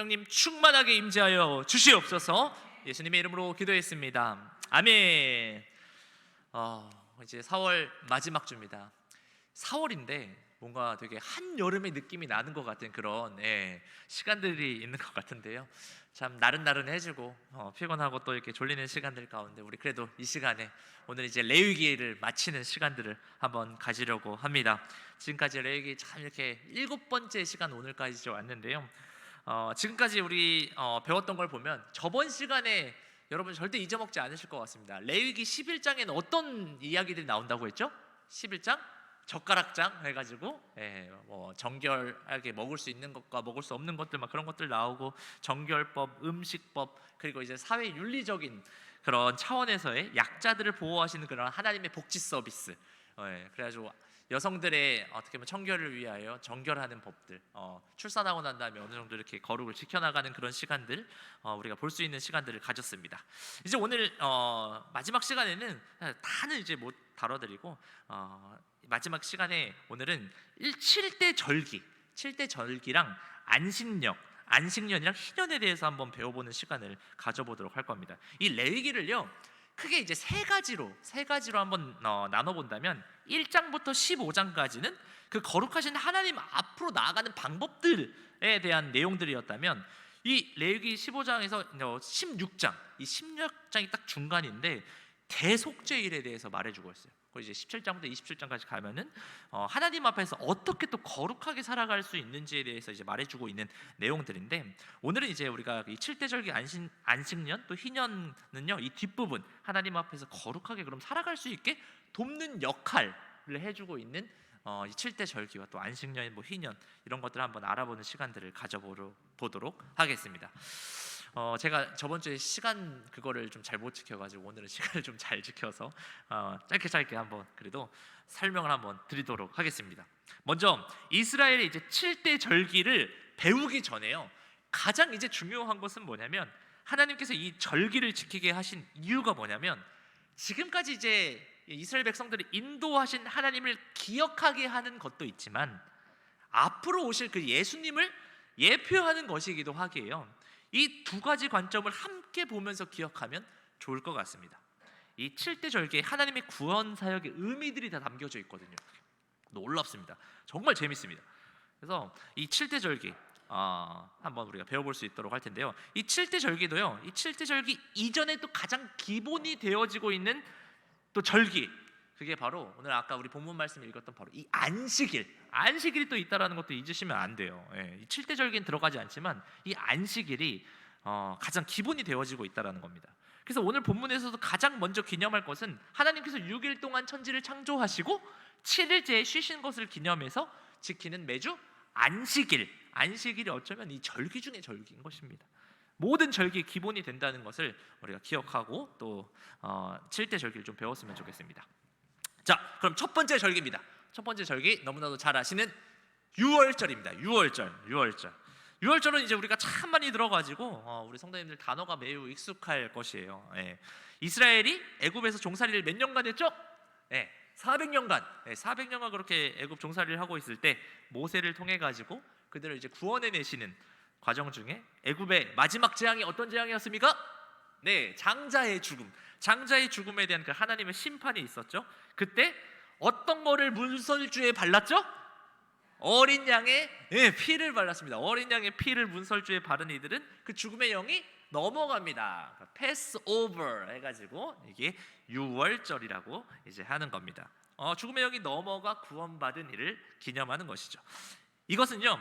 성령님 충만하게 임재하여 주시옵소서. 예수님의 이름으로 기도했습니다. 아멘. 이제 4월 마지막 주입니다. 4월인데 뭔가 되게 한여름의 느낌이 나는 것 같은 그런 시간들이 있는 것 같은데요. 참 나른나른해지고 피곤하고 또 이렇게 졸리는 시간들 가운데 우리 그래도 이 시간에 오늘 이제 레위기를 마치는 시간들을 한번 가지려고 합니다. 지금까지 레위기 참 이렇게 7번째 시간 오늘까지 왔는데요. 지금까지 우리 배웠던 걸 보면 저번 시간에 여러분 절대 잊어먹지 않으실 것 같습니다. 레위기 11장에는 어떤 이야기들이 나온다고 했죠? 11장? 젓가락장 해가지고 뭐 정결하게 먹을 수 있는 것과 먹을 수 없는 것들 막 그런 것들 나오고 정결법, 음식법, 그리고 이제 사회 윤리적인 그런 차원에서의 약자들을 보호하시는 그런 하나님의 복지 서비스. 그래가지고 여성들의 어떻게 보면 청결을 위하여 정결하는 법들, 출산하고 난 다음에 어느 정도 이렇게 거룩을 지켜나가는 그런 시간들 우리가 볼 수 있는 시간들을 가졌습니다. 이제 오늘 마지막 시간에는 다는 이제 못 다뤄드리고 마지막 시간에 오늘은 7대 절기, 7대 절기랑 안식년이랑 희년에 대해서 한번 배워보는 시간을 가져보도록 할 겁니다. 이 레위기를요 크게 이제 세 가지로 한번 나눠본다면 1장부터 15장까지는 그 거룩하신 하나님 앞으로 나아가는 방법들에 대한 내용들이었다면 이 레위기 15장에서 16장, 이 16장이 딱 중간인데 대속죄일에 대해서 말해주고 있어요. 그리고 이제 17장부터 27장까지 가면은 하나님 앞에서 어떻게 또 거룩하게 살아갈 수 있는지에 대해서 이제 말해주고 있는 내용들인데, 오늘은 이제 우리가 이 7대절기 안식년 또 희년은요 이 뒷부분 하나님 앞에서 거룩하게 그럼 살아갈 수 있게 돕는 역할을 해주고 있는 이 7대절기와 또 안식년, 뭐 희년 이런 것들을 한번 알아보는 시간들을 가져보도록 하겠습니다. 제가 저번 주에 시간 그거를 좀 잘 못 지켜가지고 오늘은 시간을 좀 잘 지켜서 짧게 한번 그래도 설명을 한번 드리도록 하겠습니다. 먼저 이스라엘의 이제 7대 절기를 배우기 전에요 가장 이제 중요한 것은 뭐냐면 하나님께서 이 절기를 지키게 하신 이유가 뭐냐면 지금까지 이제 이스라엘 백성들을 인도하신 하나님을 기억하게 하는 것도 있지만 앞으로 오실 그 예수님을 예표하는 것이기도 하기에요. 이 두 가지 관점을 함께 보면서 기억하면 좋을 것 같습니다. 이 7대 절기에 하나님의 구원 사역의 의미들이 다 담겨져 있거든요. 놀랍습니다. 정말 재밌습니다. 그래서 이 7대 절기 한번 우리가 배워볼 수 있도록 할 텐데요. 이 7대 절기도요. 이 7대 절기 이전에 또 가장 기본이 되어지고 있는 또 절기, 그게 바로 오늘 아까 우리 본문 말씀 읽었던 바로 이 안식일이 또 있다라는 것도 잊으시면 안 돼요. 이 7대 절기는 들어가지 않지만 이 안식일이 가장 기본이 되어지고 있다라는 겁니다. 그래서 오늘 본문에서도 가장 먼저 기념할 것은 하나님께서 6일 동안 천지를 창조하시고 7일째에 쉬신 것을 기념해서 지키는 매주 안식일이 어쩌면 이 절기 중의 절기인 것입니다. 모든 절기의 기본이 된다는 것을 우리가 기억하고 또 7대 절기를 좀 배웠으면 좋겠습니다. 자, 그럼 첫 번째 절기입니다. 첫 번째 절기 너무나도 잘 아시는 유월절입니다. 유월절은 이제 우리가 참 많이 들어가지고 우리 성도님들 단어가 매우 익숙할 것이에요. 이스라엘이 애굽에서 종살이를 몇 년간 했죠? 400년간 그렇게 애굽 종살이를 하고 있을 때 모세를 통해 가지고 그들을 이제 구원해 내시는 과정 중에 애굽의 마지막 재앙이 어떤 재앙이었습니까? 장자의 죽음에 대한 그 하나님의 심판이 있었죠. 그때 어떤 거를 문설주에 발랐죠? 어린 양의 피를 발랐습니다. 어린 양의 피를 문설주에 바른 이들은 그 죽음의 영이 넘어갑니다. 패스오버 해가지고 이게 유월절이라고 이제 하는 겁니다. 죽음의 영이 넘어가 구원받은 이를 기념하는 것이죠. 이것은요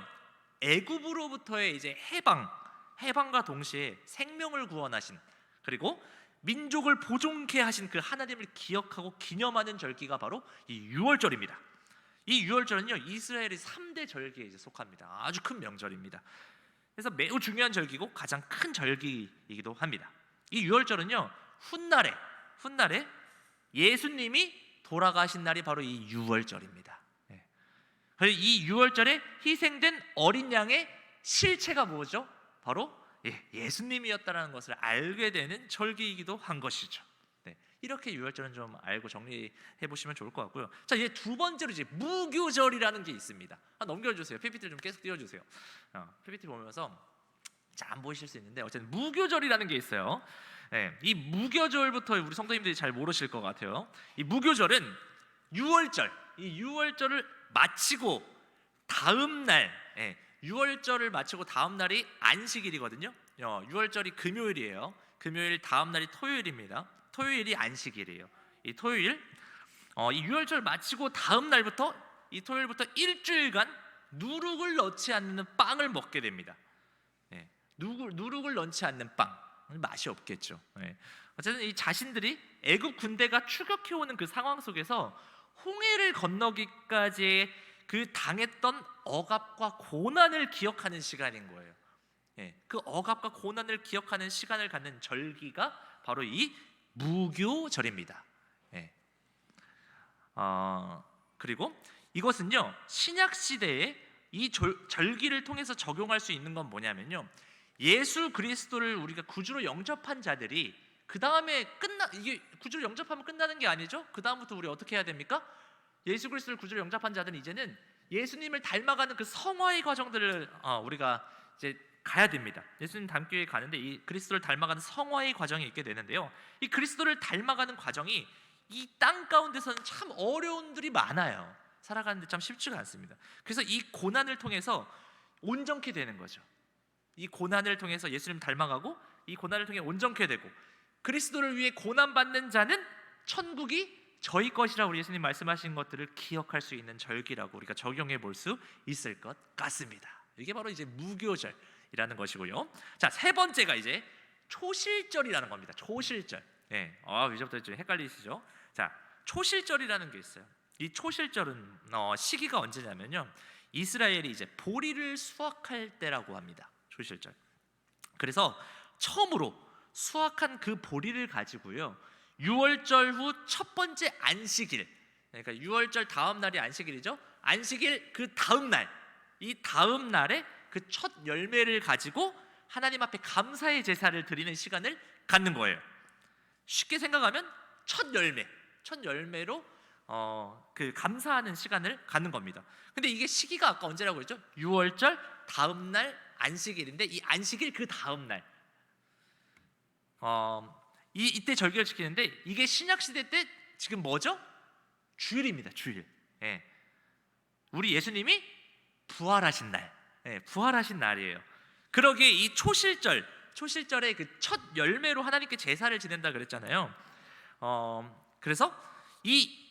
애굽으로부터의 이제 해방과 동시에 생명을 구원하신, 그리고 민족을 보존케 하신 그 하나님을 기억하고 기념하는 절기가 바로 이 유월절입니다. 이 유월절은요 이스라엘의 3대 절기에 이제 속합니다. 아주 큰 명절입니다. 그래서 매우 중요한 절기고 가장 큰 절기이기도 합니다. 이 유월절은요 훗날에 예수님이 돌아가신 날이 바로 이 유월절입니다. 이 유월절에 희생된 어린 양의 실체가 뭐죠? 바로 예수님이었다는 것을 알게 되는 절기이기도 한 것이죠. 이렇게 유월절은 좀 알고 정리해 보시면 좋을 것 같고요. 자, 이제 두 번째로 이제 무교절이라는 게 있습니다. 넘겨주세요. PPT 좀 계속 띄워주세요. PPT 보면서 잘 안 보이실 수 있는데 어쨌든 무교절이라는 게 있어요. 이 무교절부터 우리 성도님들이 잘 모르실 것 같아요. 이 무교절은 유월절, 이 유월절을 마치고 다음 날, 6월절을 마치고 다음 날이 안식일이거든요. 6월절이 금요일이에요. 금요일 다음 날이 토요일입니다. 토요일이 안식일이에요. 이 토요일, 이 6월절 마치고 다음 날부터 이 토요일부터 일주일간 누룩을 넣지 않는 빵을 먹게 됩니다. 누룩을 넣지 않는 빵, 맛이 없겠죠. 어쨌든 이 자신들이 애굽 군대가 추격해오는 그 상황 속에서 홍해를 건너기까지 그 당했던 억압과 고난을 기억하는 시간인 거예요. 그 억압과 고난을 기억하는 시간을 갖는 절기가 바로 이 무교절입니다. 그리고 이것은요 신약 시대에 이 절기를 통해서 적용할 수 있는 건 뭐냐면요, 예수 그리스도를 우리가 구주로 영접한 자들이 그 다음에 이게 구주로 영접하면 끝나는 게 아니죠. 그 다음부터 우리 어떻게 해야 됩니까? 예수 그리스도를 구주로 영접한 자들은 이제는 예수님을 닮아가는 그 성화의 과정들을 우리가 이제 가야 됩니다. 예수님 닮기 위해 가는데 이 그리스도를 닮아가는 성화의 과정이 있게 되는데요. 이 그리스도를 닮아가는 과정이 이 땅 가운데서는 참 어려움들이 많아요. 살아가는데 참 쉽지가 않습니다. 그래서 이 고난을 통해서 온전케 되는 거죠. 이 고난을 통해서 예수님 닮아가고 이 고난을 통해 온전케 되고 그리스도를 위해 고난받는 자는 천국이 저희 것이라 우리 예수님 말씀하신 것들을 기억할 수 있는 절기라고 우리가 적용해 볼 수 있을 것 같습니다. 이게 바로 이제 무교절이라는 것이고요. 자, 세 번째가 이제 초실절이라는 겁니다. 초실절. 이제부터 좀 헷갈리시죠? 자, 초실절이라는 게 있어요. 이 초실절은 시기가 언제냐면요, 이스라엘이 이제 보리를 수확할 때라고 합니다. 초실절. 그래서 처음으로 수확한 그 보리를 가지고요, 6월절 후 첫 번째 안식일, 그러니까 6월절 다음 날이 안식일이죠. 안식일 그 다음 날, 이 다음 날에 그 첫 열매를 가지고 하나님 앞에 감사의 제사를 드리는 시간을 갖는 거예요. 쉽게 생각하면 첫 열매로 그 감사하는 시간을 갖는 겁니다. 근데 이게 시기가 아까 언제라고 했죠? 6월절 다음 날 안식일인데 이 안식일 그 다음 날 이때 절기를 지키는데 이게 신약 시대 때 지금 뭐죠? 주일입니다. 주일. 우리 예수님이 부활하신 날, 부활하신 날이에요. 그러기에 이 초실절의 그 첫 열매로 하나님께 제사를 지낸다 그랬잖아요. 그래서 이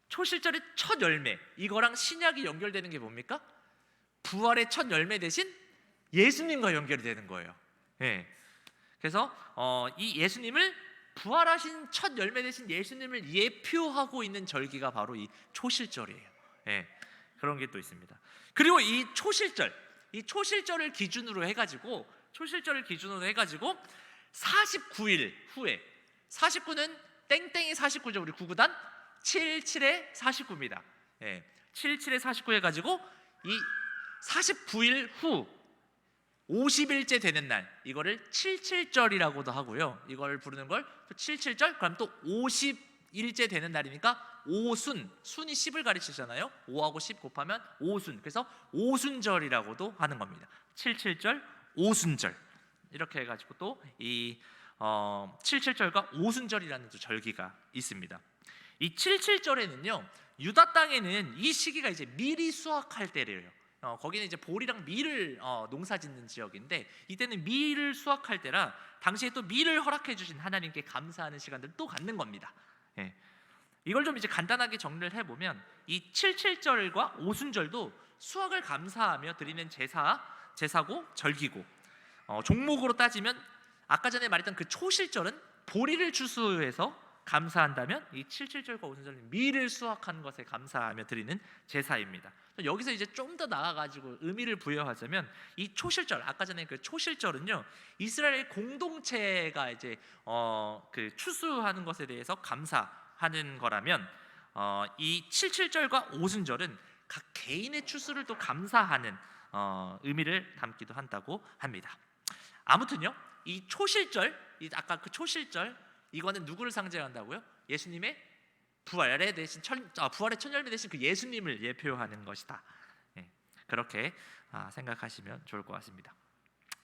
초실절의 첫 열매, 이거랑 신약이 연결되는 게 뭡니까? 부활의 첫 열매 대신 예수님과 연결이 되는 거예요. 그래서 이 예수님을 부활하신 첫 열매 대신 예수님을 예표하고 있는 절기가 바로 이 초실절이에요. 그런 게 또 있습니다. 그리고 이 초실절을 기준으로 해가지고 49일 후에 49는 땡땡이 49죠. 우리 구구단 77에 49입니다. 77에 49 해가지고 이 49일 후 50일째 되는 날, 이거를 77절이라고도 하고요. 이걸 부르는 걸 또 77절, 그럼 또 50일째 되는 날이니까 오순, 순이 10을 가르치잖아요. 5하고 10 곱하면 오순, 그래서 오순절이라고도 하는 겁니다. 77절, 오순절 이렇게 해가지고 또 이 77절과 오순절이라는 또 절기가 있습니다. 이 77절에는요, 유다 땅에는 이 시기가 이제 밀이 수확할 때래요. 거기는 이제 보리랑 밀을 농사짓는 지역인데 이때는 밀을 수확할 때라 당시에 또 밀을 허락해 주신 하나님께 감사하는 시간들을 또 갖는 겁니다. 이걸 좀 이제 간단하게 정리를 해보면 이 77절과 오순절도 수확을 감사하며 드리는 제사고 절기고, 종목으로 따지면 아까 전에 말했던 그 초실절은 보리를 추수해서 감사한다면 이 77절과 오순절은 밀을 수확한 것에 감사하며 드리는 제사입니다. 여기서 이제 좀 더 나아가지고 의미를 부여하자면 이 초실절, 아까 전에 그 초실절은요, 이스라엘 공동체가 이제 그 추수하는 것에 대해서 감사하는 거라면 이 77절과 오순절은 각 개인의 추수를 또 감사하는 의미를 담기도 한다고 합니다. 아무튼요, 이 초실절, 아까 그 초실절, 이거는 누구를 상징한다고요? 예수님의 부활의 첫 열매 대신 그 예수님을 예표하는 것이다. 그렇게 생각하시면 좋을 것 같습니다.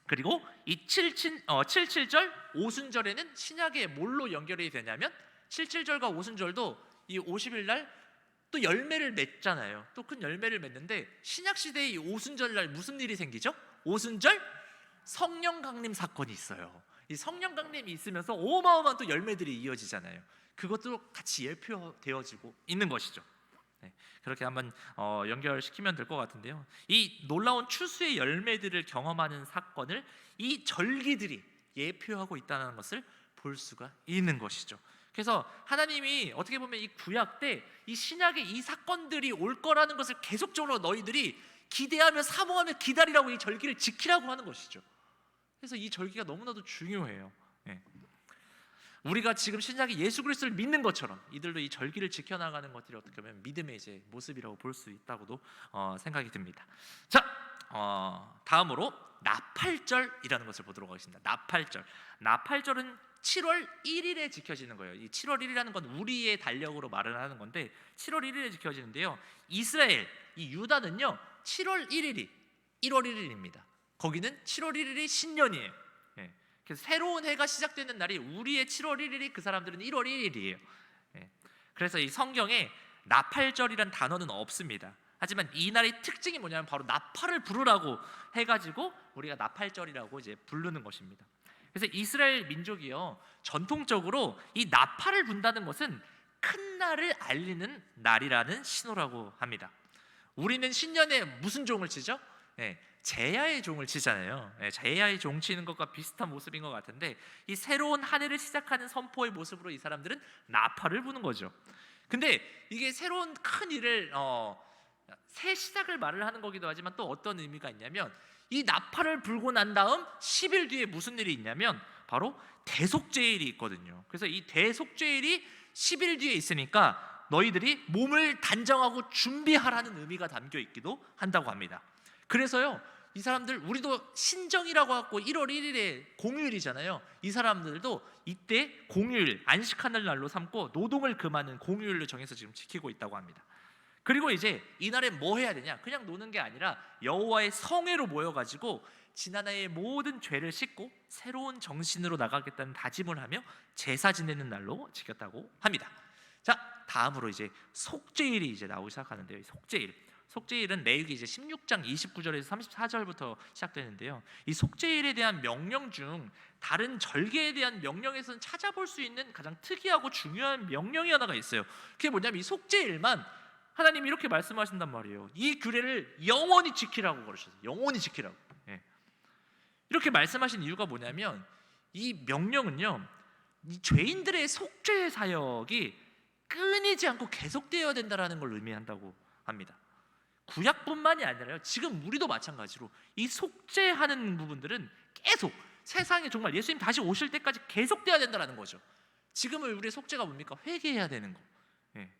그리고 이 77절 오순절에는 신약의 뭘로 연결이 되냐면 77절과 오순절도 이 50일 날 또 열매를 맺잖아요. 또 큰 열매를 맺는데 신약 시대의 이 오순절 날 무슨 일이 생기죠? 오순절 성령 강림 사건이 있어요. 이 성령 강림이 있으면서 어마어마한 또 열매들이 이어지잖아요. 그것도 같이 예표되어지고 있는 것이죠. 네, 그렇게 한번 연결시키면 될 것 같은데요. 이 놀라운 추수의 열매들을 경험하는 사건을 이 절기들이 예표하고 있다는 것을 볼 수가 있는 것이죠. 그래서 하나님이 어떻게 보면 이 구약 때 이 신약의 이 사건들이 올 거라는 것을 계속적으로 너희들이 기대하며 사모하며 기다리라고 이 절기를 지키라고 하는 것이죠. 그래서 이 절기가 너무나도 중요해요. 네. 우리가 지금 신약의 예수 그리스도를 믿는 것처럼 이들도 이 절기를 지켜나가는 것들이 어떻게 보면 믿음의 이제 모습이라고 볼 수 있다고도 생각이 듭니다. 자, 다음으로 나팔절이라는 것을 보도록 하겠습니다. 나팔절은 7월 1일에 지켜지는 거예요. 이 7월 1일이라는 건 우리의 달력으로 말을 하는 건데 7월 1일에 지켜지는데요. 이스라엘, 이 유다는요 7월 1일이 1월 1일입니다. 거기는 7월 1일이 신년이에요. 예. 그래서 새로운 해가 시작되는 날이 우리의 7월 1일이 그 사람들은 1월 1일이에요. 예. 그래서 이 성경에 나팔절이란 단어는 없습니다. 하지만 이 날의 특징이 뭐냐면 바로 나팔을 부르라고 해가지고 우리가 나팔절이라고 이제 부르는 것입니다. 그래서 이스라엘 민족이요 전통적으로 이 나팔을 분다는 것은 큰 날을 알리는 날이라는 신호라고 합니다. 우리는 신년에 무슨 종을 치죠? 네, 제야의 종을 치잖아요. 네, 제야의 종 치는 것과 비슷한 모습인 것 같은데 이 새로운 한 해를 시작하는 선포의 모습으로 이 사람들은 나팔을 부는 거죠. 근데 이게 새로운 큰 일을 새 시작을 말을 하는 거기도 하지만 또 어떤 의미가 있냐면 이 나팔을 불고 난 다음 10일 뒤에 무슨 일이 있냐면 바로 대속죄일이 있거든요. 그래서 이 대속죄일이 10일 뒤에 있으니까 너희들이 몸을 단정하고 준비하라는 의미가 담겨 있기도 한다고 합니다. 그래서요 이 사람들 우리도 신정이라고 하고 1월 1일에 공휴일이잖아요. 이 사람들도 이때 공휴일 안식하는 날로 삼고 노동을 금하는 공휴일로 정해서 지금 지키고 있다고 합니다. 그리고 이제 이날에 뭐 해야 되냐? 그냥 노는 게 아니라 여호와의 성회로 모여가지고 지난해의 모든 죄를 씻고 새로운 정신으로 나가겠다는 다짐을 하며 제사 지내는 날로 지켰다고 합니다. 자, 다음으로 이제 속죄일이 이제 나오기 시작하는데요. 속죄일은 레위기 이제 16장 29절에서 34절부터 시작되는데요. 이 속죄일에 대한 명령 중 다른 절개에 대한 명령에서는 찾아볼 수 있는 가장 특이하고 중요한 명령이 하나가 있어요. 그게 뭐냐면 이 속죄일만 하나님이 이렇게 말씀하신단 말이에요. 이 규례를 영원히 지키라고 그러셨어요. 영원히 지키라고. 예. 이렇게 말씀하신 이유가 뭐냐면 이 명령은요, 이 죄인들의 속죄 사역이 끊이지 않고 계속되어야 된다라는 걸 의미한다고 합니다. 구약뿐만이 아니라요. 지금 우리도 마찬가지로 이 속죄하는 부분들은 계속 세상에 정말 예수님 다시 오실 때까지 계속되어야 된다라는 거죠. 지금은 우리의 속죄가 뭡니까? 회개해야 되는 거. 예.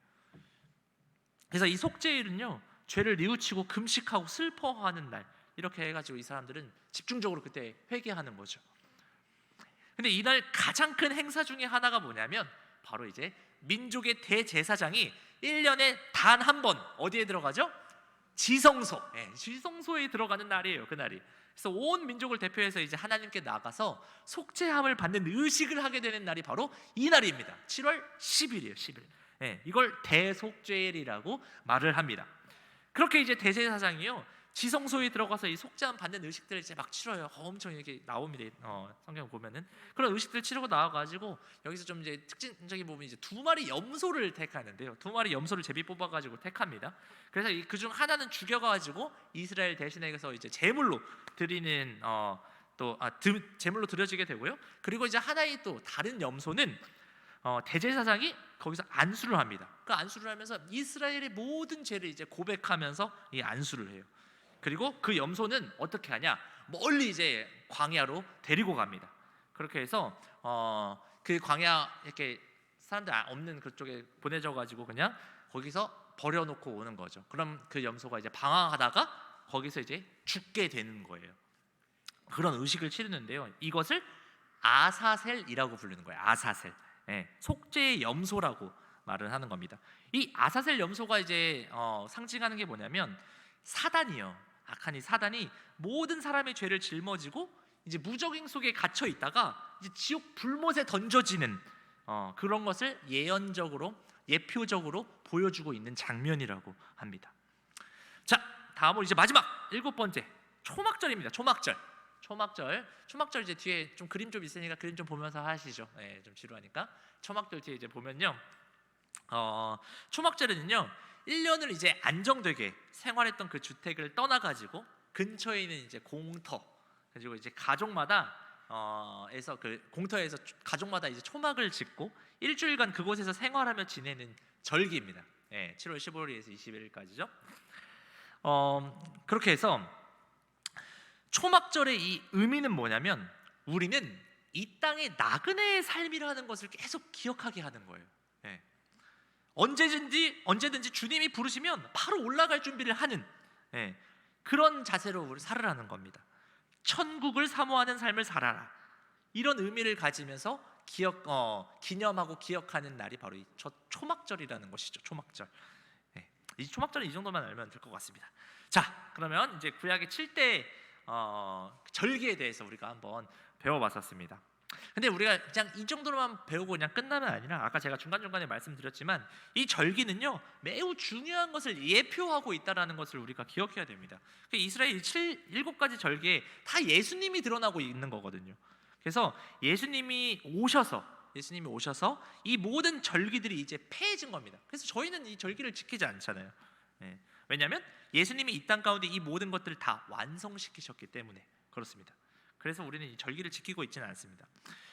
그래서 이 속죄일은요 죄를 뉘우치고 금식하고 슬퍼하는 날 이렇게 해가지고 이 사람들은 집중적으로 그때 회개하는 거죠. 근데 이날 가장 큰 행사 중에 하나가 뭐냐면 바로 이제 민족의 대제사장이 1년에 단 한 번 어디에 들어가죠? 지성소, 지성소에 들어가는 날이에요. 그날이. 그래서 온 민족을 대표해서 이제 하나님께 나가서 속죄함을 받는 의식을 하게 되는 날이 바로 이 날입니다. 7월 10일이에요. 10일. 이걸 대속죄일이라고 말을 합니다. 그렇게 이제 대제사장이요 지성소에 들어가서 이 속죄함 받는 의식들을 이제 막 치러요. 엄청 이렇게 나옵니다. 성경 보면은 그런 의식들 치르고 나와가지고 여기서 좀 이제 특징적인 부분이 이제 2마리 염소를 택하는데요. 2마리 염소를 제비 뽑아가지고 택합니다. 그래서 그중 하나는 죽여가지고 이스라엘 대신에서 이제 제물로 드리는 제물로 드려지게 되고요. 그리고 이제 하나의 또 다른 염소는 대제사장이 거기서 안수를 합니다. 그 안수를 하면서 이스라엘의 모든 죄를 이제 고백하면서 이 안수를 해요. 그리고 그 염소는 어떻게 하냐? 멀리 이제 광야로 데리고 갑니다. 그렇게 해서 그 광야 이렇게 사람들 없는 그쪽에 보내져 가지고 그냥 거기서 버려놓고 오는 거죠. 그럼 그 염소가 이제 방황하다가 거기서 이제 죽게 되는 거예요. 그런 의식을 치르는데요. 이것을 아사셀이라고 부르는 거예요. 아사셀. 속죄의 염소라고 말을 하는 겁니다. 이 아사셀 염소가 이제 상징하는 게 뭐냐면 사단이요. 악한 이 사단이 모든 사람의 죄를 짊어지고 이제 무적행 속에 갇혀 있다가 이제 지옥 불못에 던져지는 그런 것을 예표적으로 보여주고 있는 장면이라고 합니다. 자, 다음으로 이제 마지막 7번째 초막절입니다. 초막절 이제 뒤에 좀 그림 좀 있으니까 그림 좀 보면서 하시죠. 네, 좀 지루하니까. 초막절 뒤에 이제 보면요, 초막절에는요 1년을 이제 안정되게 생활했던 그 주택을 떠나가지고 근처에 있는 이제 공터, 그리고 이제 가족마다 에서 그 공터에서 가족마다 이제 초막을 짓고 일주일간 그곳에서 생활하며 지내는 절기입니다. 7월 15일에서 21일까지죠. 그렇게 해서 초막절의 이 의미는 뭐냐면 우리는 이 땅의 나그네의 삶이라는 것을 계속 기억하게 하는 거예요. 언제든지 주님이 부르시면 바로 올라갈 준비를 하는 그런 자세로 우리 살으라는 겁니다. 천국을 사모하는 삶을 살아라, 이런 의미를 가지면서 기념하고 기억하는 날이 바로 이 초막절이라는 것이죠. 초막절. 이 초막절은 이 정도만 알면 될 것 같습니다. 자, 그러면 이제 구약의 7대 절기에 대해서 우리가 한번 배워봤었습니다. 근데 우리가 그냥 이 정도로만 배우고 그냥 끝나면 아니라, 아까 제가 중간중간에 말씀드렸지만 이 절기는요 매우 중요한 것을 예표하고 있다는 것을 우리가 기억해야 됩니다. 이스라엘 7가지 절기에 다 예수님이 드러나고 있는 거거든요. 그래서 예수님이 오셔서 이 모든 절기들이 이제 폐해진 겁니다. 그래서 저희는 이 절기를 지키지 않잖아요. 왜냐하면 예수님이 이 땅 가운데 이 모든 것들을 다 완성시키셨기 때문에 그렇습니다. 그래서 우리는 이 절기를 지키고 있지는 않습니다.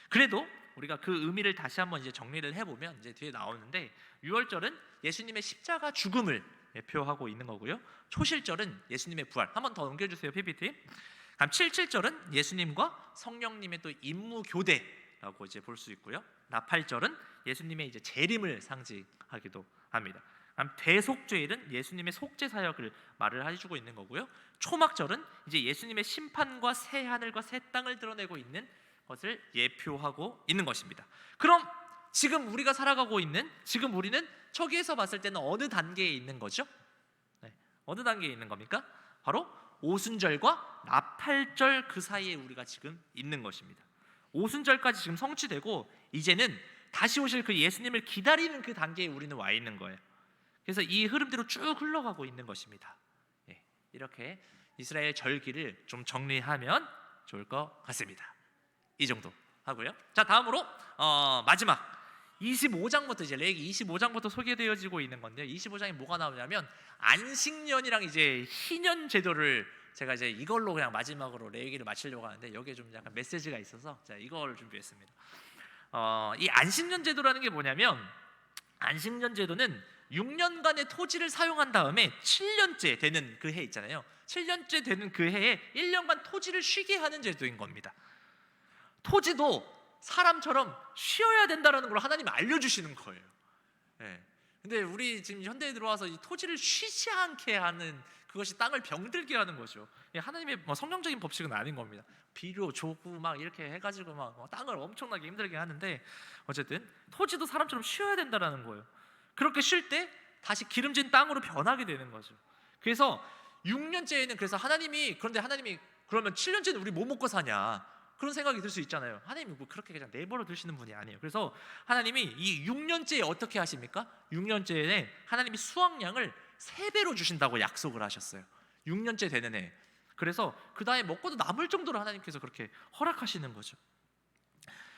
그래도 우리가 그 의미를 다시 한번 이제 정리를 해보면 이제 뒤에 나오는데, 유월절은 예수님의 십자가 죽음을 표하고 있는 거고요. 초실절은 예수님의 부활. 한번 더 넘겨주세요, PPT. 그럼 77절은 예수님과 성령님의 또 임무 교대라고 이제 볼 수 있고요. 나팔절은 예수님의 이제 재림을 상징하기도 합니다. 대속죄일은 예수님의 속죄 사역을 말을 해주고 있는 거고요. 초막절은 이제 예수님의 심판과 새 하늘과 새 땅을 드러내고 있는 것을 예표하고 있는 것입니다. 그럼 지금 우리가 살아가고 있는, 지금 우리는 저기에서 봤을 때는 어느 단계에 있는 거죠? 어느 단계에 있는 겁니까? 바로 오순절과 나팔절 그 사이에 우리가 지금 있는 것입니다. 오순절까지 지금 성취되고 이제는 다시 오실 그 예수님을 기다리는 그 단계에 우리는 와 있는 거예요. 그래서 이 흐름대로 쭉 흘러가고 있는 것입니다. 이렇게 이스라엘 절기를 좀 정리하면 좋을 것 같습니다. 이 정도 하고요. 자, 다음으로 마지막 25장부터 이제 레위기 25장부터 소개되어지고 있는 건데요. 25장에 뭐가 나오냐면 안식년이랑 이제 희년 제도를, 제가 이제 이걸로 그냥 마지막으로 레위기를 마치려고 하는데 여기에 좀 약간 메시지가 있어서 제가 이걸 준비했습니다. 이 안식년 제도라는 게 뭐냐면, 안식년 제도는 6년간의 토지를 사용한 다음에 7년째 되는 그 해 있잖아요. 7년째 되는 그 해에 1년간 토지를 쉬게 하는 제도인 겁니다. 토지도 사람처럼 쉬어야 된다는 걸 하나님이 알려주시는 거예요. 근데 우리 지금 현대에 들어와서 이 토지를 쉬지 않게 하는, 그것이 땅을 병들게 하는 거죠. 하나님의 성경적인 법칙은 아닌 겁니다. 비료, 조구 막 이렇게 해가지고 막 땅을 엄청나게 힘들게 하는데, 어쨌든 토지도 사람처럼 쉬어야 된다는 거예요. 그렇게 쉴 때 다시 기름진 땅으로 변하게 되는 거죠. 그래서 6년째에는 그런데 하나님이 그러면 7년째는 우리 뭐 먹고 사냐, 그런 생각이 들 수 있잖아요. 하나님이 뭐 그렇게 그냥 내버려 두시는 분이 아니에요. 그래서 하나님이 이 6년째에 어떻게 하십니까? 6년째에 하나님이 수확량을 3배로 주신다고 약속을 하셨어요. 6년째 되는 해. 그래서 그 다음에 먹고도 남을 정도로 하나님께서 그렇게 허락하시는 거죠.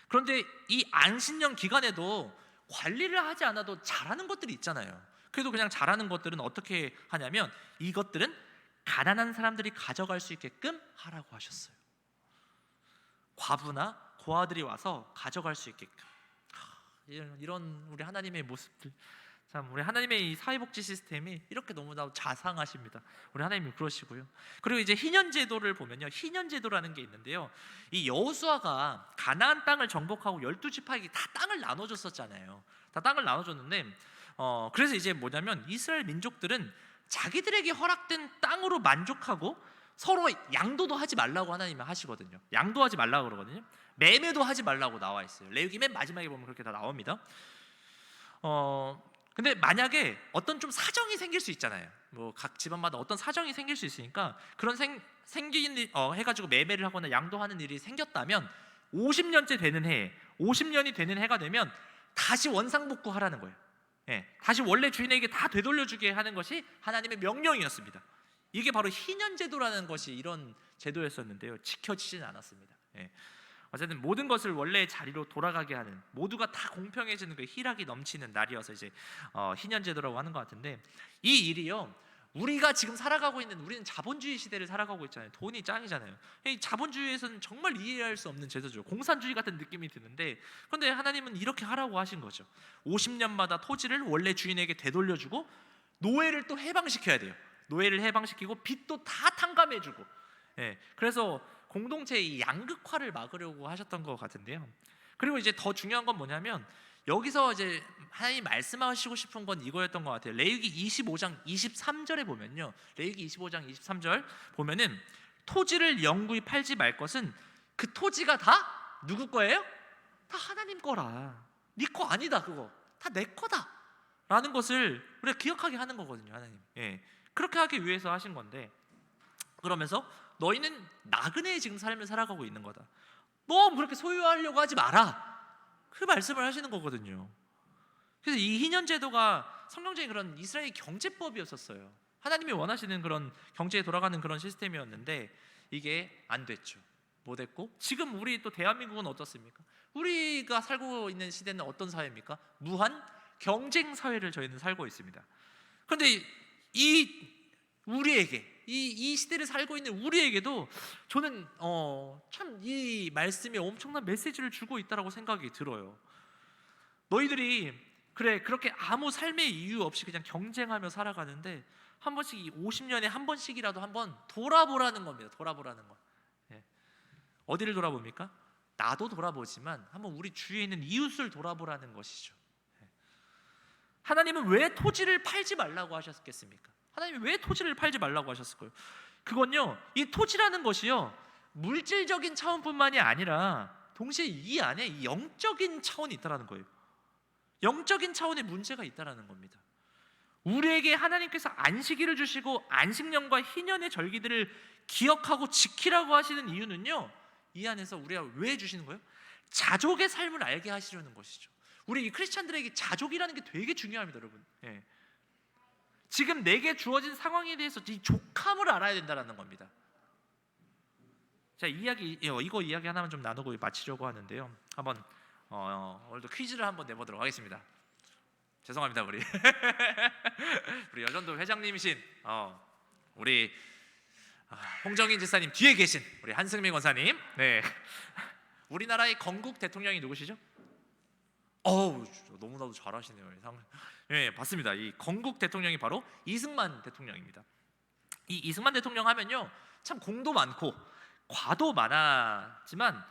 그런데 이 안식년 기간에도 관리를 하지 않아도 자라는 것들이 있잖아요. 그래도 그냥 자라는 것들은 어떻게 하냐면, 이것들은 가난한 사람들이 가져갈 수 있게끔 하라고 하셨어요. 과부나 고아들이 와서 가져갈 수 있게끔. 이런 우리 하나님의 모습들, 참 우리 하나님의 이 사회복지 시스템이 이렇게 너무나 자상하십니다. 우리 하나님이 그러시고요. 그리고 이제 희년제도를 보면요, 희년제도라는 게 있는데요, 이 여호수아가 가나안 땅을 정복하고 12지파에게 다 땅을 나눠줬었잖아요. 다 땅을 나눠줬는데 그래서 이제 뭐냐면, 이스라엘 민족들은 자기들에게 허락된 땅으로 만족하고 서로 양도도 하지 말라고 하나님이 하시거든요. 양도하지 말라고 그러거든요. 매매도 하지 말라고 나와 있어요. 레위기 맨 마지막에 보면 그렇게 다 나옵니다. 근데 만약에 어떤 좀 사정이 생길 수 있잖아요. 뭐 각 집안마다 어떤 사정이 생길 수 있으니까 그런 해가지고 매매를 하거나 양도하는 일이 생겼다면 50년째 되는 해, 50년이 되는 해가 되면 다시 원상복구하라는 거예요. 다시 원래 주인에게 다 되돌려주게 하는 것이 하나님의 명령이었습니다. 이게 바로 희년제도라는 것이 이런 제도였었는데요, 지켜지진 않았습니다. 어쨌든 모든 것을 원래 자리로 돌아가게 하는, 모두가 다 공평해지는 그 희락이 넘치는 날이어서 이제 희년제도라고 하는 것 같은데, 이 일이요, 우리가 지금 살아가고 있는, 우리는 자본주의 시대를 살아가고 있잖아요. 돈이 짱이잖아요. 이 자본주의에서는 정말 이해할 수 없는 제도죠. 공산주의 같은 느낌이 드는데, 그런데 하나님은 이렇게 하라고 하신 거죠. 50년마다 토지를 원래 주인에게 되돌려주고 노예를 또 해방시켜야 돼요. 노예를 해방시키고 빚도 다 탕감해주고. 그래서 공동체의 이 양극화를 막으려고 하셨던 것 같은데요. 그리고 이제 더 중요한 건 뭐냐면, 여기서 이제 하나님 말씀하시고 싶은 건 이거였던 것 같아요. 레위기 25장 23절에 보면요, 레위기 25장 23절 보면은 토지를 영구히 팔지 말 것은 그 토지가 다 누구 거예요? 다 하나님 거라. 네 거 아니다. 그거 다 내 거다 라는 것을 우리가 기억하게 하는 거거든요. 하나님 그렇게 하기 위해서 하신 건데, 그러면서 너희는 나그네의 지금 삶을 살아가고 있는 거다. 너무 그렇게 소유하려고 하지 마라, 그 말씀을 하시는 거거든요. 그래서 이 희년제도가 성경적인 그런 이스라엘 경제법이었었어요. 하나님이 원하시는 그런 경제에 돌아가는 그런 시스템이었는데 이게 안 됐죠. 못 했고, 지금 우리 또 대한민국은 어떻습니까? 우리가 살고 있는 시대는 어떤 사회입니까? 무한 경쟁 사회를 저희는 살고 있습니다. 그런데 우리에게 이 시대를 살고 있는 우리에게도 저는 참 이 말씀이 엄청난 메시지를 주고 있다라고 생각이 들어요. 너희들이 그렇게 아무 삶의 이유 없이 그냥 경쟁하며 살아가는데 한 번씩, 이 50년에 한 번씩이라도 한번 돌아보라는 겁니다. 돌아보라는 거. 어디를 돌아봅니까? 나도 돌아보지만 한번 우리 주위에 있는 이웃을 돌아보라는 것이죠. 하나님은 왜 토지를 팔지 말라고 하셨겠습니까? 하나님이 왜 토지를 팔지 말라고 하셨을까요? 그건요, 이 토지라는 것이요, 물질적인 차원뿐만이 아니라 동시에 이 안에 이 영적인 차원이 있다라는 거예요. 영적인 차원의 문제가 있다라는 겁니다. 우리에게 하나님께서 안식일을 주시고 안식년과 희년의 절기들을 기억하고 지키라고 하시는 이유는요, 이 안에서 우리가 왜 주시는 거예요? 자족의 삶을 알게 하시려는 것이죠. 우리 이 크리스찬들에게 자족이라는 게 되게 중요합니다, 여러분. 지금 내게 주어진 상황에 대해서 이 족함을 알아야 된다는 겁니다. 자, 이거 이야기 하나만 좀 나누고 마치려고 하는데요. 한번 오늘도 퀴즈를 한번 내보도록 하겠습니다. 죄송합니다, 우리 우리 여전도 회장님이신 우리 홍정인 지사님 뒤에 계신 우리 한승민 권사님, 우리나라의 건국 대통령이 누구시죠? 너무나도 잘하시네요. 맞습니다. 이 건국 대통령이 바로 이승만 대통령입니다. 이 이승만 대통령 하면요, 참 공도 많고 과도 많았지만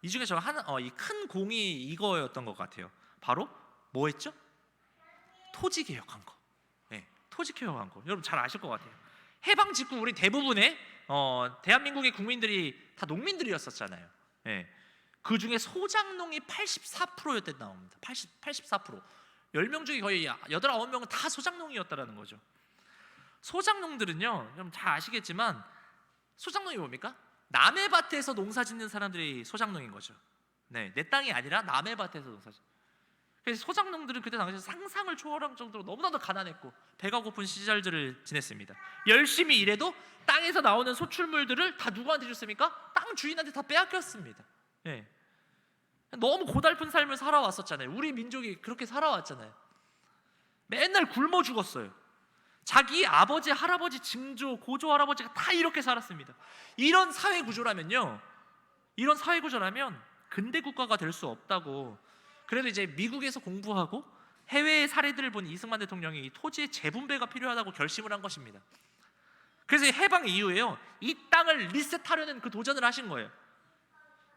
이 중에 저 이 큰 공이 이거였던 것 같아요. 바로 뭐였죠? 토지 개혁한 거. 토지 개혁한 거. 여러분 잘 아실 것 같아요. 해방 직후 우리 대부분의 대한민국의 국민들이 다 농민들이었었잖아요. 그 중에 소작농이 84%였다 나옵니다. 84%. 10명 중에 거의 8, 9명은 다 소작농이었다라는 거죠. 소작농들은요, 여러분 잘 아시겠지만 소작농이 뭡니까? 남의 밭에서 농사 짓는 사람들이 소작농인 거죠. 내 땅이 아니라 남의 밭에서 농사 짓는. 그래서 소작농들은 그때 당시에 상상을 초월할 정도로 너무나도 가난했고 배가 고픈 시절들을 지냈습니다. 열심히 일해도 땅에서 나오는 소출물들을 다 누구한테 줬습니까? 땅 주인한테 다 빼앗겼습니다. 너무 고달픈 삶을 살아왔었잖아요. 우리 민족이 그렇게 살아왔잖아요. 맨날 굶어 죽었어요. 자기 아버지, 할아버지, 증조, 고조 할아버지가 다 이렇게 살았습니다. 이런 사회 구조라면요, 이런 사회 구조라면 근대 국가가 될 수 없다고. 그래도 이제 미국에서 공부하고 해외의 사례들을 본 이승만 대통령이 이 토지의 재분배가 필요하다고 결심을 한 것입니다. 그래서 해방 이후에요, 이 땅을 리셋하려는 그 도전을 하신 거예요.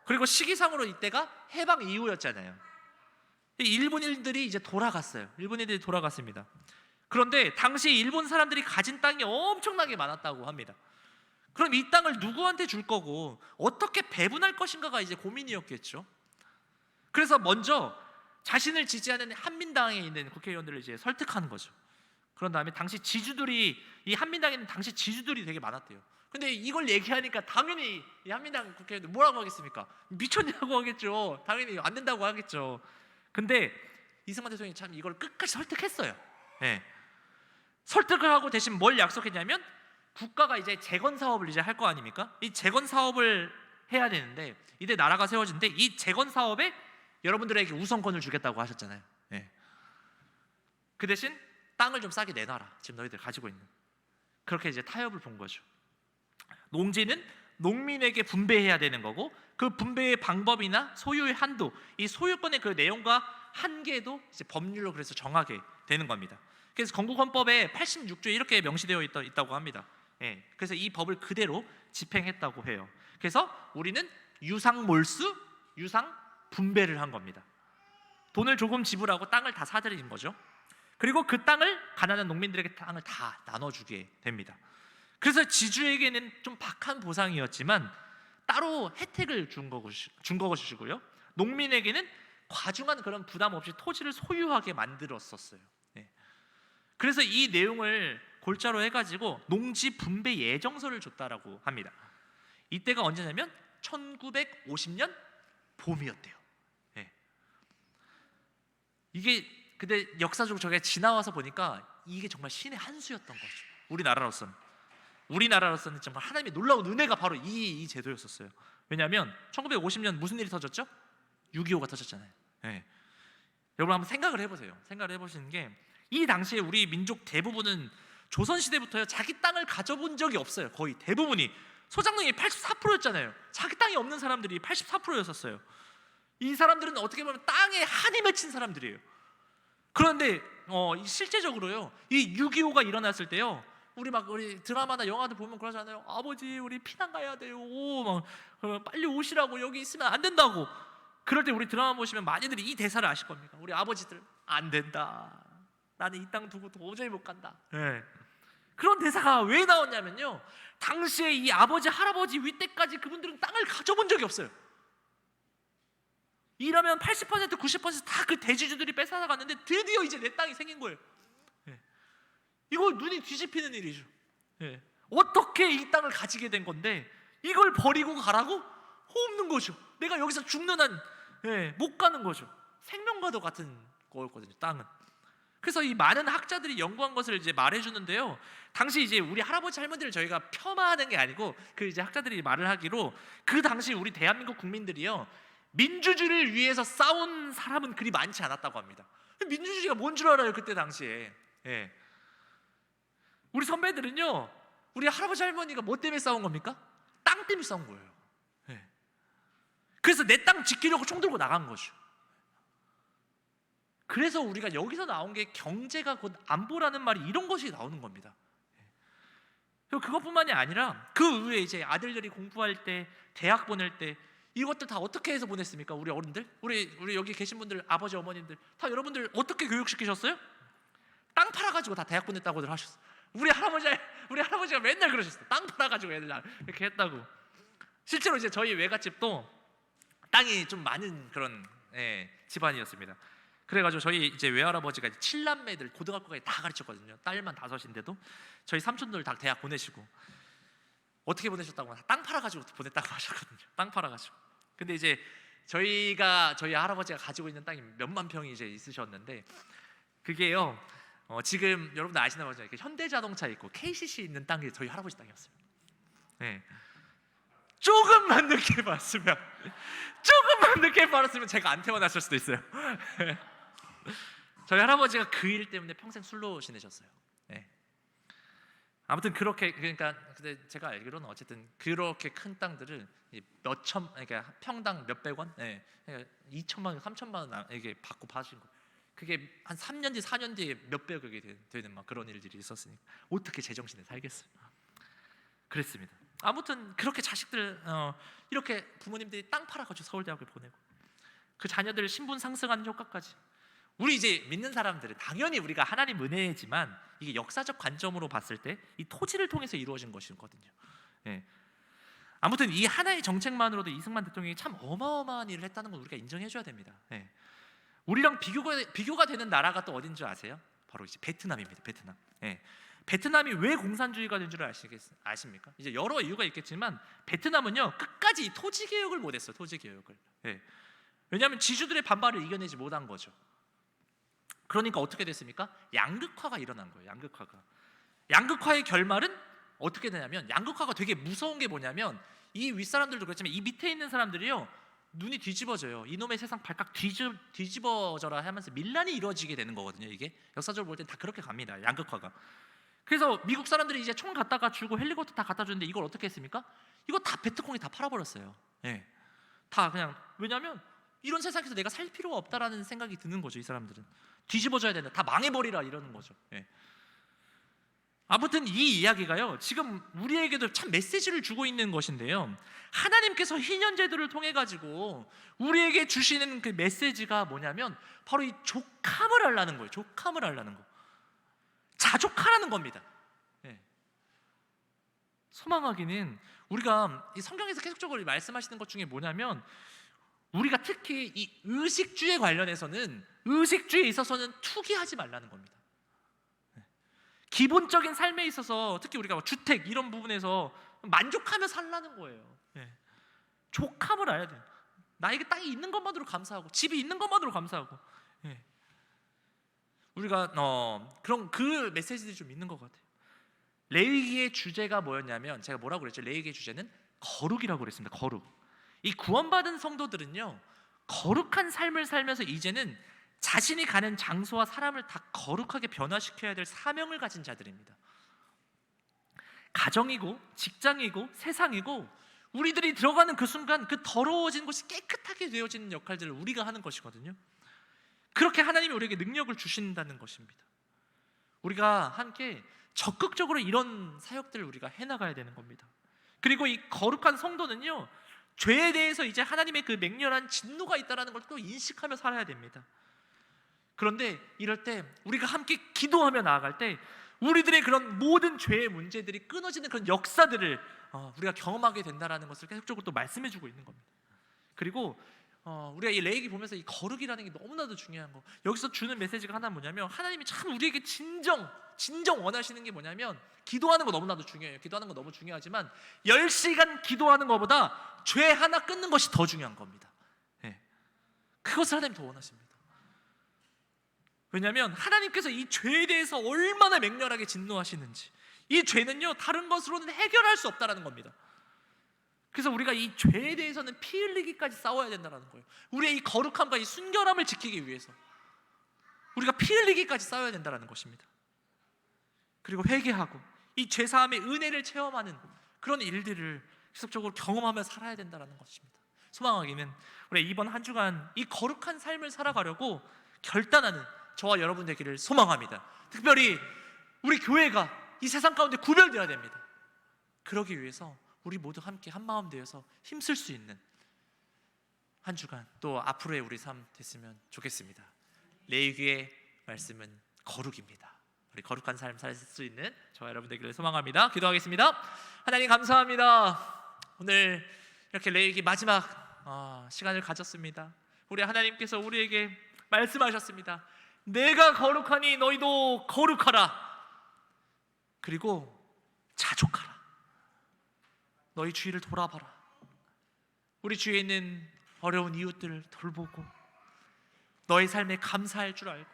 그리고 시기상으로 이때가 해방 이후였잖아요. 일본인들이 이제 돌아갔어요. 일본인들이 돌아갔습니다. 그런데 당시 일본 사람들이 가진 땅이 엄청나게 많았다고 합니다. 그럼 이 땅을 누구한테 줄 거고 어떻게 배분할 것인가가 이제 고민이었겠죠. 그래서 먼저 자신을 지지하는 한민당에 있는 국회의원들을 이제 설득하는 거죠. 그런 다음에 당시 지주들이, 이 한민당에는 당시 지주들이 되게 많았대요. 근데 이걸 얘기하니까 당연히 이 한민당 국회의원들 뭐라고 하겠습니까? 미쳤냐고 하겠죠. 당연히 안 된다고 하겠죠. 근데 이승만 대통령이 참 이걸 끝까지 설득했어요. 예. 설득을 하고 대신 뭘 약속했냐면, 국가가 이제 재건 사업을 이제 할 거 아닙니까? 이 재건 사업을 해야 되는데, 이때 나라가 세워진데 이 재건 사업에 여러분들에게 우선권을 주겠다고 하셨잖아요. 예. 그 대신 땅을 좀 싸게 내놔라. 지금 너희들 가지고 있는. 그렇게 이제 타협을 본 거죠. 농지는 농민에게 분배해야 되는 거고, 그 분배의 방법이나 소유의 한도, 이 소유권의 그 내용과 한계도 이제 법률로 그래서 정하게 되는 겁니다. 그래서 건국헌법에 86조에 이렇게 명시되어 있다고 합니다. 예, 그래서 이 법을 그대로 집행했다고 해요. 그래서 우리는 유상몰수, 유상분배를 한 겁니다. 돈을 조금 지불하고 땅을 다 사들인 거죠. 그리고 그 땅을 가난한 농민들에게 땅을 다 나눠주게 됩니다. 그래서 지주에게는 좀 박한 보상이었지만 따로 혜택을 준 것이고요. 농민에게는 과중한 그런 부담 없이 토지를 소유하게 만들었었어요. 네. 그래서 이 내용을 골자로 해가지고 농지 분배 예정서를 줬다라고 합니다. 이때가 언제냐면 1950년 봄이었대요. 네. 이게 근데 역사적으로 저게 지나와서 보니까 이게 정말 신의 한 수였던 거죠. 우리나라로서는 정말 하나님의 놀라운 은혜가 바로 이 제도였었어요. 왜냐하면 1950년 무슨 일이 터졌죠? 6.25가 터졌잖아요. 네. 여러분 한번 생각을 해보세요. 생각을 해보시는 게, 이 당시에 우리 민족 대부분은 조선시대부터요 자기 땅을 가져본 적이 없어요. 거의 대부분이. 소장농이 84%였잖아요. 자기 땅이 없는 사람들이 84%였었어요. 이 사람들은 어떻게 보면 땅에 한이 맺힌 사람들이에요. 그런데 실제적으로요, 이 6.25가 일어났을 때요, 우리 드라마나 영화들 보면 그러잖아요. 아버지 우리 피난 가야 돼요. 막 빨리 오시라고, 여기 있으면 안 된다고. 그럴 때 우리 드라마 보시면 많이들 이 대사를 아실 겁니다. 우리 아버지들, 안 된다. 나는 이 땅 두고 도저히 못 간다. 네. 그런 대사가 왜 나왔냐면요, 당시에 이 아버지 할아버지 윗대까지 그분들은 땅을 가져본 적이 없어요. 이러면 80% 90%다 그 대지주들이 뺏어다 갔는데 드디어 이제 내 땅이 생긴 거예요. 네. 이거 눈이 뒤집히는 일이죠. 네. 어떻게 이 땅을 가지게 된 건데 이걸 버리고 가라고? 없는 거죠. 내가 여기서 죽는 한 못 가는 거죠. 생명과도 같은 거였거든요, 땅은. 그래서 이 많은 학자들이 연구한 것을 이제 말해주는데요, 당시 이제 우리 할아버지 할머니를 저희가 폄하하는 게 아니고, 그 이제 학자들이 말을 하기로 그 당시 우리 대한민국 국민들이요, 민주주의를 위해서 싸운 사람은 그리 많지 않았다고 합니다. 민주주의가 뭔 줄 알아요, 그때 당시에. 예. 우리 선배들은요, 우리 할아버지 할머니가 뭐 때문에 싸운 겁니까? 땅 때문에 싸운 거예요. 예. 그래서 내 땅 지키려고 총 들고 나간 거죠. 그래서 우리가 여기서 나온 게 경제가 곧 안보라는 말이 이런 것이 나오는 겁니다. 그것뿐만이 아니라 그 후에 이제 아들들이 공부할 때, 대학 보낼 때 이것들 다 어떻게 해서 보냈습니까? 우리 어른들, 우리 여기 계신 분들, 아버지 어머님들 다 여러분들 어떻게 교육시키셨어요? 땅 팔아가지고 다 대학 보냈다고들 하셨어요. 우리 할아버지가 맨날 그러셨어요. 땅 팔아가지고 애들 이렇게 했다고. 실제로 이제 저희 외갓집도 땅이 좀 많은 그런 집안이었습니다. 그래가지고 저희 이제 외할아버지가 7남매들 고등학교까지 다 가르쳤거든요. 딸만 5인데도 저희 삼촌들 다 대학 보내시고. 어떻게 보내셨다고? 땅 팔아가지고 보냈다고 하셨거든요. 땅 팔아가지고. 근데 이제 저희 할아버지가 가지고 있는 땅이 몇만 평이 이제 있으셨는데, 그게요 지금 여러분들 아시나 보죠? 현대자동차 있고 KCC 있는 땅이 저희 할아버지 땅이었어요. 네. 조금만 늦게 봤으면 제가 안 태어났을 수도 있어요. 저희 할아버지가 그 일 때문에 평생 술로 지내셨어요. 네. 아무튼 그렇게, 그러니까 근데 제가 알기로는 어쨌든 그렇게 큰 땅들을 그러니까 평당 몇백 원, 그러니까 2천만 원, 3천만 원 이게 받고 파신 거. 그게 한 3년 뒤, 4년 뒤에 몇백억이 되는 막 그런 일들이 있었으니까 어떻게 제정신에 살겠어요? 그랬습니다. 아무튼 그렇게 자식들 이렇게 부모님들이 땅 팔아가지고 서울대학을 보내고 그 자녀들 신분 상승하는 효과까지. 우리 이제 믿는 사람들은 당연히 우리가 하나님 은혜지만 이게 역사적 관점으로 봤을 때 이 토지를 통해서 이루어진 것이거든요. 예. 아무튼 이 하나의 정책만으로도 이승만 대통령이 참 어마어마한 일을 했다는 걸 우리가 인정해줘야 됩니다. 예. 우리랑 비교가 되는 나라가 또 어딘 줄 아세요? 바로 이제 베트남입니다. 베트남. 예. 베트남이 왜 공산주의가 된 줄 아십니까? 이제 여러 이유가 있겠지만 베트남은요 끝까지 이 토지 개혁을 못했어요. 토지 개혁을. 예. 왜냐하면 지주들의 반발을 이겨내지 못한 거죠. 그러니까 어떻게 됐습니까? 양극화가 일어난 거예요. 양극화의 결말은 어떻게 되냐면, 양극화가 되게 무서운 게 뭐냐면, 이 윗사람들도 그렇지만 이 밑에 있는 사람들이요 눈이 뒤집어져요. 이놈의 세상 발칵 뒤집어져라 하면서 밀란이 이루어지게 되는 거거든요. 이게 역사적으로 볼 땐 다 그렇게 갑니다. 양극화가. 그래서 미국 사람들이 이제 총 갖다가 주고 헬리콥터 다 갖다 주는데 이걸 어떻게 했습니까? 이거 다 베트콩이 다 팔아버렸어요. 예. 다 그냥. 왜냐하면 이런 세상에서 내가 살 필요가 없다라는 생각이 드는 거죠. 이 사람들은 뒤집어져야 된다, 다 망해버리라 이러는 거죠. 예. 아무튼 이 이야기가요 지금 우리에게도 참 메시지를 주고 있는 것인데요, 하나님께서 희년제도를 통해 가지고 우리에게 주시는 그 메시지가 뭐냐면 바로 이 족함을 하려는 거예요. 족함을 하려는 거, 자족하라는 겁니다. 예. 소망하기는 우리가 이 성경에서 계속적으로 말씀하시는 것 중에 뭐냐면, 우리가 특히 이 의식주에 관련해서는, 의식주에 있어서는 투기하지 말라는 겁니다. 기본적인 삶에 있어서 특히 우리가 주택 이런 부분에서 만족하며 살라는 거예요. 족함을 알아야 돼요. 나에게 땅이 있는 것만으로 감사하고 집이 있는 것만으로 감사하고. 우리가 그런 그 메시지들이 좀 있는 것 같아요. 레위기의 주제가 뭐였냐면, 제가 뭐라고 그랬죠? 레위기의 주제는 거룩이라고 그랬습니다. 거룩. 이 구원받은 성도들은요 거룩한 삶을 살면서 이제는 자신이 가는 장소와 사람을 다 거룩하게 변화시켜야 될 사명을 가진 자들입니다. 가정이고 직장이고 세상이고 우리들이 들어가는 그 순간 그 더러워진 곳이 깨끗하게 되어지는 역할들을 우리가 하는 것이거든요. 그렇게 하나님이 우리에게 능력을 주신다는 것입니다. 우리가 함께 적극적으로 이런 사역들을 우리가 해나가야 되는 겁니다. 그리고 이 거룩한 성도는요 죄에 대해서 이제 하나님의 그 맹렬한 진노가 있다는 걸 또 인식하며 살아야 됩니다. 그런데 이럴 때 우리가 함께 기도하며 나아갈 때 우리들의 그런 모든 죄의 문제들이 끊어지는 그런 역사들을 우리가 경험하게 된다는 것을 계속적으로 또 말씀해주고 있는 겁니다. 그리고 우리가 이 레위기 보면서 이 거룩이라는 게 너무나도 중요한 거, 여기서 주는 메시지가 하나 뭐냐면, 하나님이 참 우리에게 진정 원하시는 게 뭐냐면, 기도하는 거 너무나도 중요해요. 기도하는 거 너무 중요하지만 10시간 기도하는 것보다 죄 하나 끊는 것이 더 중요한 겁니다. 그것을 하나님 더 원하십니다. 왜냐하면 하나님께서 이 죄에 대해서 얼마나 맹렬하게 진노하시는지, 이 죄는요 다른 것으로는 해결할 수 없다는 겁니다. 그래서 우리가 이 죄에 대해서는 피 흘리기까지 싸워야 된다는 거예요. 우리의 이 거룩함과 이 순결함을 지키기 위해서 우리가 피 흘리기까지 싸워야 된다는 것입니다. 그리고 회개하고 이 죄사함의 은혜를 체험하는 그런 일들을 계속적으로 경험하며 살아야 된다는 것입니다. 소망하기는 우리 이번 한 주간 이 거룩한 삶을 살아가려고 결단하는 저와 여러분 되기를 소망합니다. 특별히 우리 교회가 이 세상 가운데 구별되어야 됩니다. 그러기 위해서 우리 모두 함께 한마음 되어서 힘쓸 수 있는 한 주간, 또 앞으로의 우리 삶 됐으면 좋겠습니다. 레위기의 말씀은 거룩입니다. 우리 거룩한 삶 살 수 있는 저와 여러분 되기를 소망합니다. 기도하겠습니다. 하나님 감사합니다. 오늘 이렇게 레위기 마지막 시간을 가졌습니다. 우리 하나님께서 우리에게 말씀하셨습니다. 내가 거룩하니 너희도 거룩하라. 그리고 자족하라. 너희 주위를 돌아봐라. 우리 주위에 있는 어려운 이웃들을 돌보고 너의 삶에 감사할 줄 알고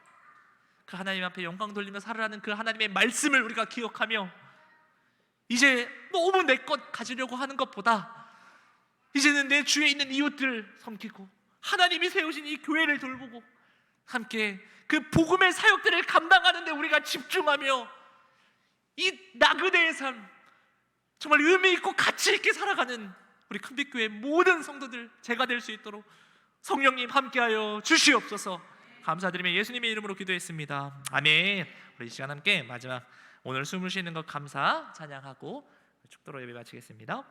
그 하나님 앞에 영광 돌리며 살아라는 그 하나님의 말씀을 우리가 기억하며, 이제 너무 내 것 가지려고 하는 것보다 이제는 내 주위에 있는 이웃들을 섬기고 하나님이 세우신 이 교회를 돌보고 함께 그 복음의 사역들을 감당하는 데 우리가 집중하며 이 나그네의 삶, 정말 의미 있고 가치 있게 살아가는 우리 큰빛교회 모든 성도들 제가 될 수 있도록 성령님 함께하여 주시옵소서. 감사드리며 예수님의 이름으로 기도했습니다. 아멘. 우리 이 시간 함께 마지막 오늘 숨을 쉬는 것 감사 찬양하고 축도로 예배 마치겠습니다.